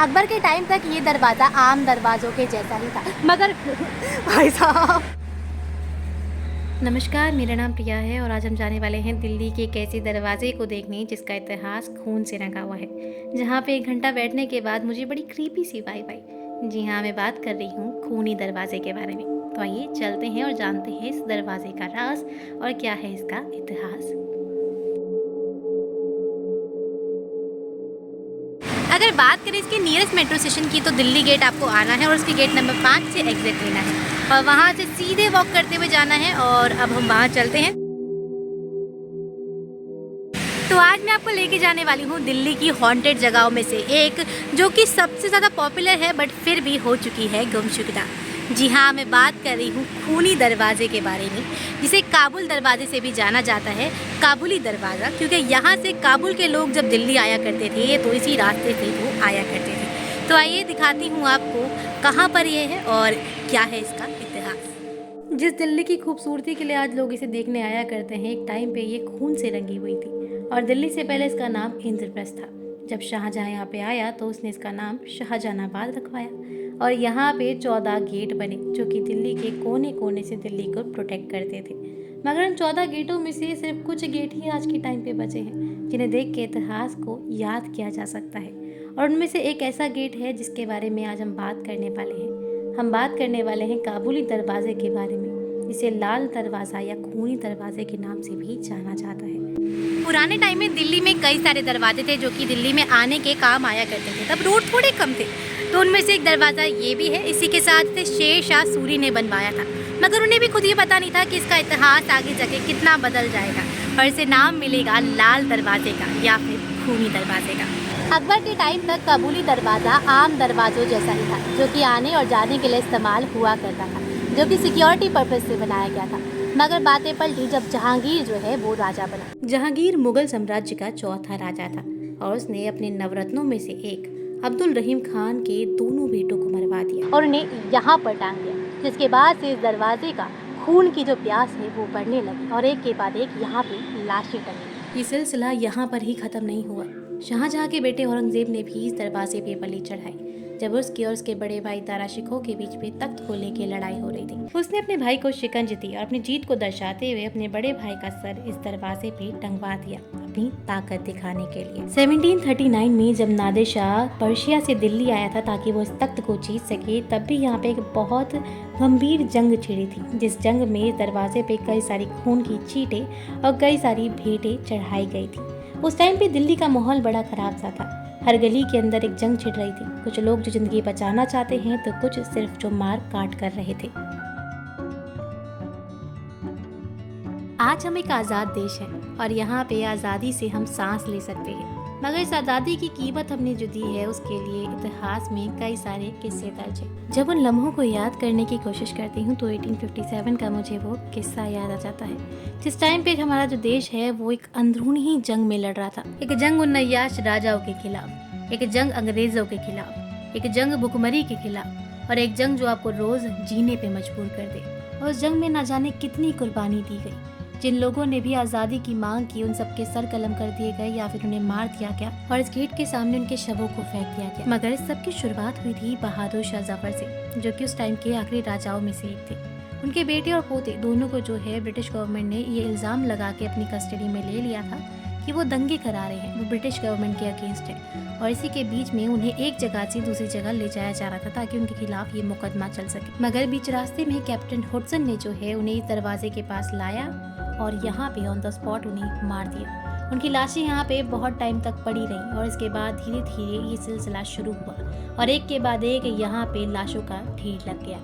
अकबर के टाइम तक ये दरवाज़ा आम दरवाज़ों के जैसा ही था, मगर भाई साहब। नमस्कार, मेरा नाम प्रिया है और आज हम जाने वाले हैं दिल्ली के एक ऐसे दरवाजे को देखने जिसका इतिहास खून से रंगा हुआ है, जहाँ पे 1 घंटा बैठने के बाद मुझे बड़ी क्रीपी सी वाइब आई। जी हाँ, मैं बात कर रही हूँ खूनी दरवाजे के बारे में। तो आइए चलते हैं और जानते हैं इस दरवाजे का राज और क्या है इसका इतिहास। अगर बात करें इसके नियरेस्ट मेट्रो स्टेशन की तो दिल्ली गेट आपको आना है और उसके गेट नंबर 5 से एग्जिट लेना है और वहाँ से सीधे वॉक करते हुए जाना है। और अब हम वहाँ चलते हैं। तो आज मैं आपको लेके जाने वाली हूँ दिल्ली की हॉन्टेड जगहों में से एक, जो कि सबसे ज़्यादा पॉपुलर है बट फिर भी हो चुकी है गुमशुदा। जी हाँ, मैं बात कर रही हूँ खूनी दरवाजे के बारे में, जिसे काबुल दरवाजे से भी जाना जाता है, काबुली दरवाज़ा, क्योंकि यहाँ से काबुल के लोग जब दिल्ली आया करते थे तो इसी रास्ते से वो आया करते थे। तो आइए दिखाती हूँ आपको कहाँ पर ये है और क्या है इसका इतिहास। जिस दिल्ली की खूबसूरती के लिए आज लोग इसे देखने आया करते हैं, एक टाइम पे ये खून से रंगी हुई थी और दिल्ली से पहले इसका नाम इंद्रप्रस्थ था। जब शाहजहाँ यहाँ पे आया तो उसने इसका नाम शाहजहानाबाद रखवाया और यहाँ पे 14 गेट बने, जो कि दिल्ली के कोने कोने से दिल्ली को प्रोटेक्ट करते थे। मगर उन 14 गेटों में से सिर्फ कुछ गेट ही आज के टाइम पे बचे हैं, जिन्हें देख के इतिहास को याद किया जा सकता है। और उनमें से एक ऐसा गेट है जिसके बारे में आज हम बात करने वाले हैं। हम बात करने वाले हैं काबुली दरवाजे के बारे में, जिसे लाल दरवाज़ा या खूनी दरवाजे के नाम से भी जाना जाता है। पुराने टाइम में दिल्ली में कई सारे दरवाजे थे जो कि दिल्ली में आने के काम आया करते थे। तब रोड थोड़े कम थे, तो उनमें से एक दरवाज़ा ये भी है। इसी के साथ शेर शाह सूरी ने बनवाया था, मगर उन्हें भी खुद ये पता नहीं था कि इसका इतिहास आगे जाके कितना बदल जाएगा और इसे नाम मिलेगा लाल दरवाजे का या फिर खूनी दरवाजे का। अकबर के टाइम तक काबुली दरवाज़ा आम दरवाज़ों जैसा ही था, जो कि आने और जाने के लिए इस्तेमाल हुआ करता था, जो कि सिक्योरिटी पर्पज़ से बनाया गया था। मगर बातें पलटी जब जहांगीर जो है वो राजा बना। जहांगीर मुगल साम्राज्य का चौथा राजा था और उसने अपने नवरत्नों में से एक अब्दुल रहीम खान के दोनों बेटों को मरवा दिया और उन्हें यहाँ पर टांग दिया, जिसके बाद से इस दरवाजे का खून की जो प्यास है वो बढ़ने लगी और एक के बाद एक यहाँ पे लाशें टंगी। ये सिलसिला यहाँ पर ही खत्म नहीं हुआ। शाहजहाँ के बेटे औरंगजेब ने भी इस दरवाजे पे बलि चढ़ाई, जब उसके और उसके बड़े भाई दारा शिकोह के बीच में तख्त को लेकर लड़ाई हो रही थी। उसने अपने भाई को शिकंज दी और अपनी जीत को दर्शाते हुए अपने बड़े भाई का सर इस दरवाजे पे टंगवा दिया, अपनी ताकत दिखाने के लिए। 1739 में जब नादिर शाह पर्शिया से दिल्ली आया था ताकि वो इस तख्त को जीत सके, तब भी यहाँ पे एक बहुत गंभीर जंग छिड़ी थी, जिस जंग में इस दरवाजे पे कई सारी खून की चीटें और कई सारी भेंटें चढ़ाई गई थी। उस टाइम पे दिल्ली का माहौल बड़ा खराब सा था। हर गली के अंदर एक जंग छिड़ रही थी। कुछ लोग जो जिंदगी बचाना चाहते हैं तो कुछ सिर्फ जो मार काट कर रहे थे। आज हम एक आज़ाद देश है और यहाँ पे आज़ादी से हम सांस ले सकते हैं, मगर इस आज़ादी की कीमत हमने जो दी है उसके लिए इतिहास में कई सारे किस्से दर्ज हैं। जब उन लम्हों को याद करने की कोशिश करती हूँ तो 1857 का मुझे वो किस्सा याद आ जाता है, जिस टाइम पे हमारा जो देश है वो एक अंदरूनी ही जंग में लड़ रहा था। एक जंग उन नय्याश राजाओं के खिलाफ, एक जंग अंग्रेजों के खिलाफ, एक जंग भुखमरी के खिलाफ और एक जंग जो आपको रोज जीने पे मजबूर कर दे। और उस जंग में ना जाने कितनी कुर्बानी दी गई। जिन लोगों ने भी आज़ादी की मांग की उन सबके सर कलम कर दिए गए या फिर उन्हें मार दिया गया और इस गेट के सामने उनके शवों को फेंक दिया गया। मगर इस सब की शुरुआत हुई थी बहादुर शाह जफर से, जो कि उस टाइम के आखिरी राजाओं में से एक थे। उनके बेटे और पोते दोनों को जो है ब्रिटिश गवर्नमेंट ने ये इल्ज़ाम लगा के अपनी कस्टडी में ले लिया था कि वो दंगे करा रहे हैं, वो ब्रिटिश गवर्नमेंट के अगेंस्ट है। और इसी के बीच में उन्हें एक जगह से दूसरी जगह ले जाया जा रहा था ताकि उनके खिलाफ ये मुकदमा चल सके। मगर बीच रास्ते में कैप्टन हुडसन ने जो है उन्हें इस दरवाजे के पास लाया और यहाँ पे ऑन द स्पॉट उन्हें मार दिया। उनकी लाशें यहाँ पे बहुत टाइम तक पड़ी रहीं और इसके बाद धीरे धीरे ये सिलसिला शुरू हुआ और एक के बाद एक यहाँ पे लाशों का ढेर लग गया।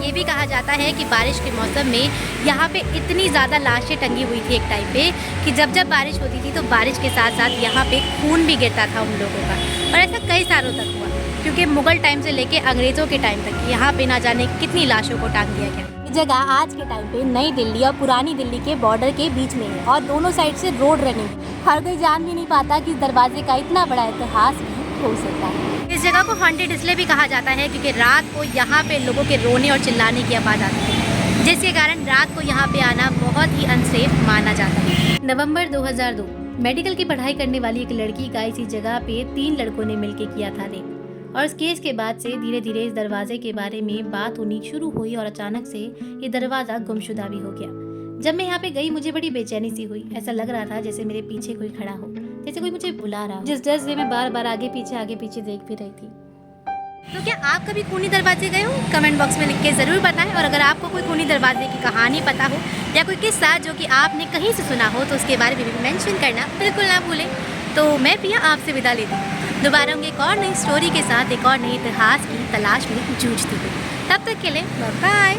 ये भी कहा जाता है कि बारिश के मौसम में यहाँ पे इतनी ज़्यादा लाशें टंगी हुई थी एक टाइम पे कि जब जब बारिश होती थी तो बारिश के साथ साथ यहाँ पे खून भी गिरता था उन लोगों का। और ऐसा कई सालों तक हुआ, क्योंकि मुगल टाइम से लेके अंग्रेज़ों के टाइम तक यहाँ पे ना जाने कितनी लाशों को टांग दिया गया। जगह आज के टाइम पे नई दिल्ली और पुरानी दिल्ली के बॉर्डर के बीच में है और दोनों साइड से रोड रनिंग। हर कोई जान भी नहीं पाता कि इस दरवाजे का इतना बड़ा इतिहास भी हो सकता है। इस जगह को हॉन्टेड इसलिए भी कहा जाता है क्योंकि रात को यहाँ पे लोगों के रोने और चिल्लाने की आवाज़ आती है, जिसके कारण रात को यहाँ पे आना बहुत ही अनसेफ माना जाता है। नवंबर 2002 मेडिकल की पढ़ाई करने वाली एक लड़की का इसी जगह पे 3 लड़कों ने मिलकर किया था रेप और इस केस के बाद से धीरे धीरे इस दरवाजे के बारे में बात होनी शुरू हुई और अचानक से ये दरवाज़ा गुमशुदा भी हो गया। जब मैं यहाँ पे गई मुझे बड़ी बेचैनी सी हुई। ऐसा लग रहा था जैसे मेरे पीछे कोई खड़ा हो, जैसे कोई मुझे बुला रहा हो। जिस डर से मैं बार बार आगे पीछे देख भी रही थी। तो क्या आप कभी खूनी दरवाजे गए हो? कमेंट बॉक्स में लिख के ज़रूर बताएं। और अगर आपको कोई खूनी दरवाजे की कहानी पता हो या कोई किस्सा जो कि आपने कहीं से सुना हो तो उसके बारे में भी मेंशन करना बिल्कुल ना भूलें। तो मैं प्रिया आपसे विदा लेती हूँ। दोबारा होंगे एक और नई स्टोरी के साथ, एक और नए इतिहास की तलाश में जूझती हुई। तब तक के लिए बाय बाय।